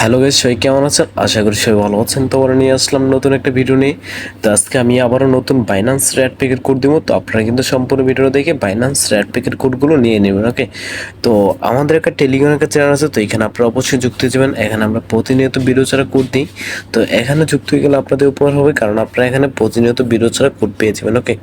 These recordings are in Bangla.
হ্যালো গাইস, সবাই কেমন আছেন? আশা করি সবাই ভালো আছেন। তোমার নিয়ে আসলাম নতুন একটা ভিডিও নিয়ে। তো আজকে আমি আবারও নতুন বাইন্যান্স রেড প্যাকের কোড দিব। তো আপনারা কিন্তু সম্পূর্ণ ভিডিও দেখে বাইন্যান্স রেড প্যাকের কোডগুলো নিয়ে নেবেন। ওকে, তো আমাদের একটা টেলিগ্রাম একটা চ্যানেল আছে, তো এখানে আপনারা অবশ্যই যুক্ত হয়ে যাবেন। এখানে আমরা প্রতিনিয়ত ভিডিও ছাড়া কোড দিই। তো এখানে যুক্ত হয়ে গেলে আপনাদের উপকার হবে, কারণ আপনারা এখানে প্রতিনিয়ত ভিডিও ছাড়া কোড পেয়ে যাবেন। ওকে,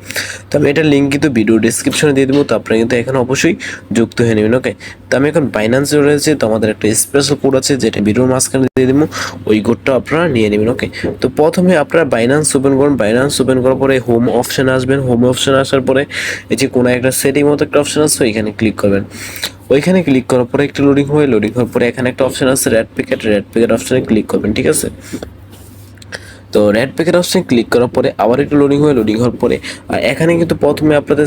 তো আমি এটার লিঙ্ক কিন্তু ভিডিও ডিসক্রিপশনে দিয়ে দেবো। তো আপনারা কিন্তু এখানে অবশ্যই যুক্ত হয়ে নেবেন। ওকে, তো আমি এখন বাইন্যান্সে রয়েছে, তো আমাদের একটা স্পেশাল কোড আছে যেটা ভিডিওর মাঝখানে দিয়ে দেবো, ওই কোডটা আপনারা নিয়ে নেবেন। ওকে, তো প্রথমে আপনারা বাইন্যান্স ওপেন করুন। বাইন্যান্স ওপেন করার পরে হোম অপশানে আসবেন। হোম অপশানে আসার পরে এই যে কোনো একটা সেটিং মতো একটা অপশান আছে, ওইখানে ক্লিক করবেন। ওইখানে ক্লিক করার পরে একটু লোডিং হওয়ার পরে এখানে একটা অপশান আছে রেড প্যাকেট অপশানে ক্লিক করবেন। ঠিক আছে, তো রেড প্যাকেট অপশনে ক্লিক করার পরে আবার একটু লোডিং হওয়ার পরে এখানে কিন্তু প্রথমে আপনাদের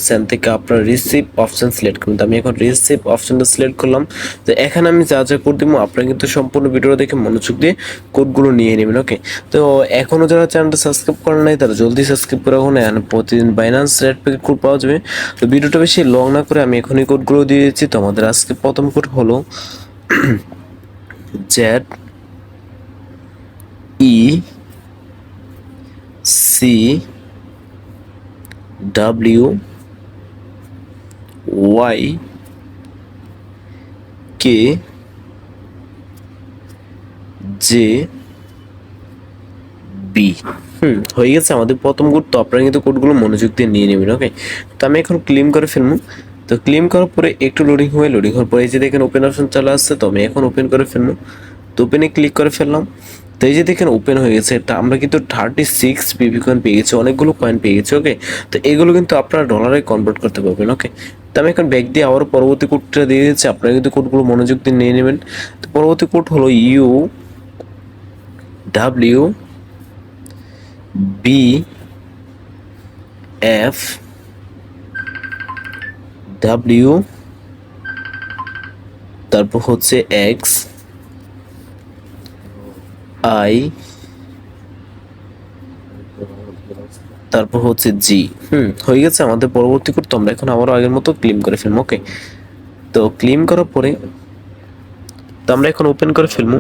সেন থেকে আপনার রিসিভ অপশন সিলেক্ট করুন। তো আমি এখন রিসিভ অপশনটা সিলেক্ট করলাম। তো এখানে আমি যা যা কোড দিব আপনারা কিন্তু সম্পূর্ণ ভিডিও দেখে মনোযোগ দিয়ে কোডগুলো নিয়ে নেবেন। ওকে, তো এখনও যারা চ্যানেলটা সাবস্ক্রাইব করেন নাই তারা জলদি সাবস্ক্রাইব করে রাখুন। এখানে প্রতিদিন বাইন্যান্স রেড প্যাকেট কোড পাওয়া যাবে। তো ভিডিওটা বেশি লং না করে আমি এখনই কোডগুলো দিয়ে দিচ্ছি। তো আমাদের আজকে প্রথম কোড হলো Z E C W Y K J B. হয়ে গেছে আমাদের প্রথম কোড। তো আপনারা কিন্তু কোডগুলো মনোযোগ দিয়ে নিয়ে নেবেন। ওকে, তো আমি এখন ক্লেম করে ফেলবো। তো ক্লেম করার পরে একটু লোডিং হওয়ার পরে এই যে দেখেন ওপেন অপশন চলে আসছে। তো আমি এখন ওপেন করে ফেলবো। তো ওপেনে ক্লিক করে ফেললাম। তো এই যে দেখেন ওপেন হয়ে গেছে। এটা আমরা কিন্তু 36 পিপি কয়েন পেয়ে গেছি, অনেকগুলো কয়েন পেয়ে গেছি। ওকে, তো এগুলো কিন্তু আপনারা ডলারে কনভার্ট করতে পারবেন। ওকে, তো আমি এখন ব্যাক দিয়ে আবার পরবর্তী কোডটা দিয়ে দিচ্ছি। আপনারা কিন্তু কোডগুলো মনোযোগ দিয়ে নিয়ে নেবেন। তো পরবর্তী কোড হলো U W B F W, তারপর হচ্ছে এক্স আই, তারপর হচ্ছে জি। হয়ে গেছে আমাদের পরবর্তী কোড। তো আমরা এখন আবারও আগের মতো ক্লেম করে ফেলবো। ওকে, তো ক্লেম করার পরে তো আমরা এখন ওপেন করে ফেলবো।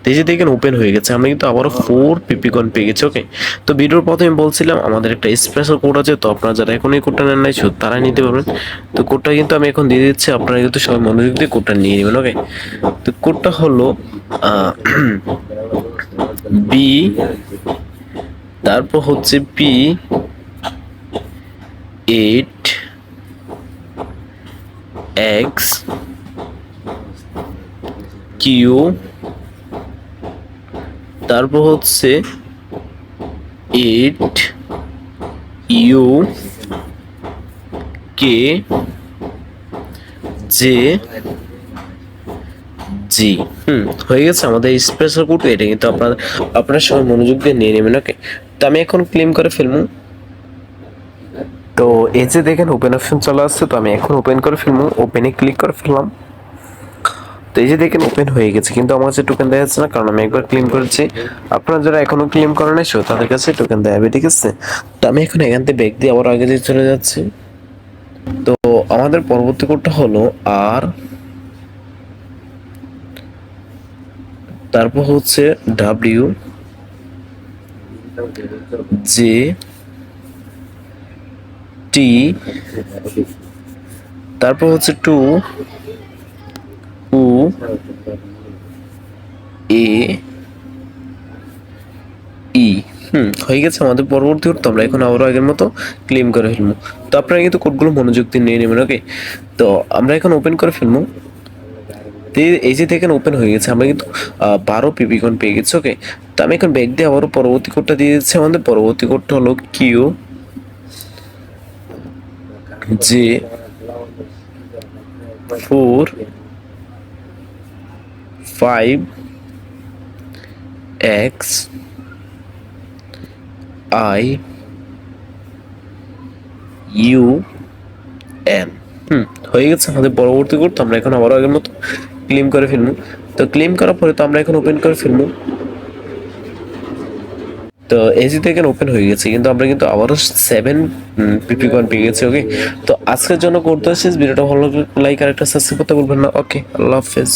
এই যে দেখেন ওপেন হয়ে গেছে। আমরা কিন্তু আবারও 4 পিপি কয়েন পেয়ে গেছি। ওকে, তো ভিডিওর প্রথমে বলছিলাম আমাদের একটা স্পেশাল কোড আছে। তো আপনারা যারা এখন এই কোডটা নেন নাই তারাই নিতে পারবেন। তো কোডটা কিন্তু আমি এখন দিয়ে দিচ্ছি, আপনারা কিন্তু সবাই মনোযোগ দিয়ে কোডটা নিয়ে নেবেন। ওকে, তো কোডটা হলো বি, তারপর হচ্ছে পি 8 এক্স কিউ, তারপর হচ্ছে 8 ইউ কে জে জি। হয়ে গেছে আমাদের স্পেশাল কোড। এটা কিন্তু আপনারা সবাই মনোযোগ দিয়ে নিয়ে নেবেন। ওকে, তো আমি এখন ক্লেম করে ফেলবো। তো এই যে দেখেন ওপেন অপশন চলে আসছে। তো আমি এখন ওপেন করে ফেলবো। ওপেনে ক্লিক করে ফেললাম। তো এই যে দেখেন ওপেন হয়ে গেছে, কিন্তু আমার কাছে টোকেন দেওয়া যাচ্ছে না, কারণ আমি একবার ক্লেম করেছি। আপনারা যারা এখনো ক্লেম করেন নাই তাদের কাছে টোকেন দেওয়া হবে। ঠিক আছে, তো আমি এখন এখান থেকে ব্যাক দিয়ে আবার আগে দিয়ে চলে যাচ্ছি। তো আমাদের পরবর্তী কোডটা হলো আর, তারপর হচ্ছে ডাব্লিউ জে টি, তারপর হচ্ছে 2 উ এ ই। হয়ে গেছে আমাদের পরবর্তী কোড। তো আমরা এখন আবারও আগের মতো ক্লেম করে ফেলবো। তো আপনারা কিন্তু কোডগুলো মনোযোগ দিয়ে নিয়ে নেবেন। ওকে, তো আমরা এখন ওপেন করে ফেলবো। এই যে দেখেন ওপেন হয়ে গেছে। আমরা কিন্তু 12 পিপি কয়েন পেয়ে গেছি। ওকে, তো আমি এখন ব্যাক দিয়ে আবারও পরবর্তী কোডটা দিয়ে দিচ্ছি। আমাদের পরবর্তী কোডটা হলো Q J 4 5 X I U N. হয়ে গেছে আমাদের পরবর্তী কোড। তো আমরা এখন আবারও আগের মতো ক্লেম করে ফেলবো। তো ক্লেম করার পরে তো আমরা এখন ওপেন করে ফেলবো। তো এজি থেকে ওপেন হয়ে গেছে, কিন্তু আমরা কিন্তু আবারও 7 পিপি কয়েন পেয়ে গেছি। ওকে, তো আজকের জন্য করতে শেষ। ভিডিওটা ভালো লাইক আর একটা সাবস্ক্রাইব করতে বলবেন না। ওকে, আল্লাহ হাফেজ।